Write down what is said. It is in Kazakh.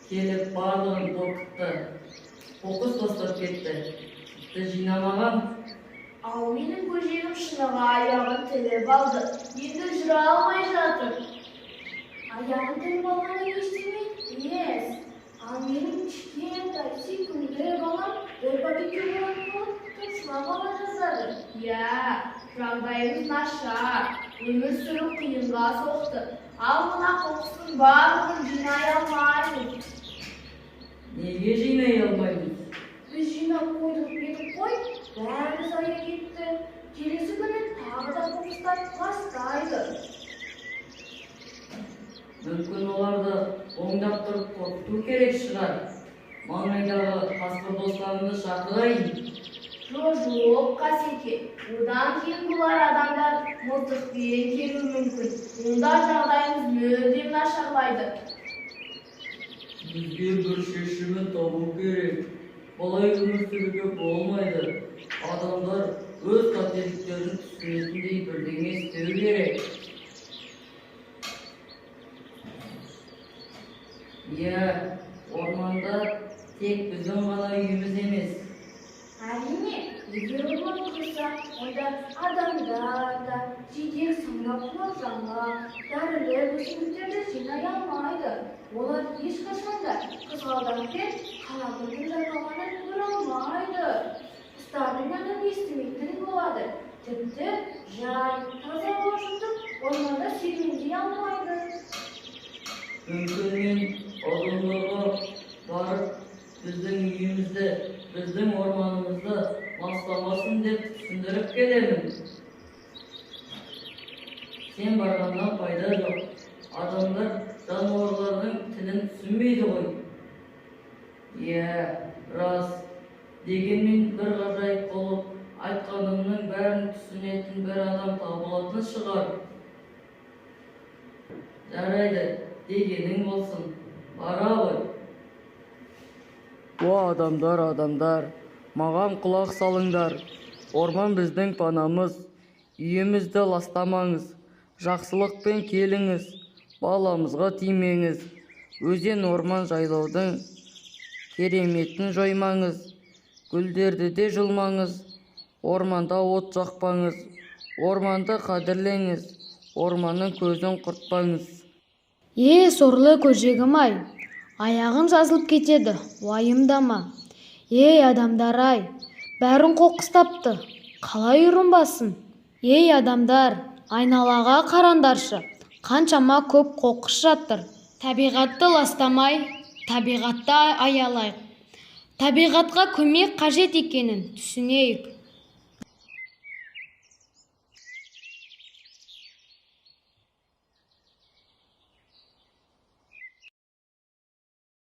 келіп барлығын қорқытты. Қоқыс тастап кетті. Тіпті жинамаған. Ал менің көжегім шыныға аяғын тіліп алды. Енді жүре алмай жатыр. Аяғын тіліп алғаны ештеме емес. Ал менің кішкентай сүйкімді балам бір пакетке болатын болып тұмшылап ала жаздады. Иә, жағдайымыз нашар. Өмір сүру қиынға соқты. Ал мына қоқыстың барлығын жинай алмаймыз. Неге жинай алмаймыз? Біз жинап қойдық едік қой, бәрі зая кетті. Келесі күні тағы да қоқыстар ластайды. Мүмкін оларды оңдап тұрып қорқыту керек шығар. Маңайдағы қасқыр достарымды шақырайын. Жоқ, Қасеке. Одан кейін бұлар адамдар мылтықпен келуі мүмкін. Онда жағдайымыз мүлдем нашарлайды. Бізге бір шешімін табу керек. Бұлай өмір сүруге болмайды. Адамдар өз қателіктерін түсінетіндей бірдеңе істеу керек. Иә, орманда тек біздің ғана үйіміз емес. Әрине, егер орман құрса, онда адамдар да жетек саңлап құлазаңға, дәрілер өсімдіктерді жинай алмайды. Олар ешқашан да қызғалдақ пен қалақұрттың жайқалғанын көре алмайды. Құстардың үнін естімейтін болады. Тіпті жай, таза ауа жұтып, орманда серуендей алмайды. Мүмкін мен адамдарға барып біздің үйімізді, біздің орманымызды ластамасын деп түсіндіріп келемін. Сен барғаннан пайда жоқ. Адамдар жануарлардың тілін түсінбейді ғой. Иә, рас. Дегенмен бір ғажайып болып, айтқанымның бәрін түсінетін бір адам табылатын шығар. Жарайды, дегенің болсын. Бара ғой. О адамдар, маған құлақ салыңдар. Орман біздің панамыз. Үйімізді ластамаңыз. Жақсылықпен келіңіз. Баламызға тимеңіз. Өзен орман жайлаудың кереметін жоймаңыз. Гүлдерді де жұлмаңыз. Орманда от жақпаңыз. Орманды қадірлеңіз. Орманның көзін құртпаңыз. Сорлы көжегім-ай, аяғым жазылып кетеді, уайымдама. Адамдар-ай, бәрін қоқыстапты, қалай ұрынбасын? Адамдар, айналаға қарандаршы, қаншама көп қоқыс жатыр. Табиғатты ластамай, табиғатты аялайық. Табиғатқа көмек қажет екенін түсінейік.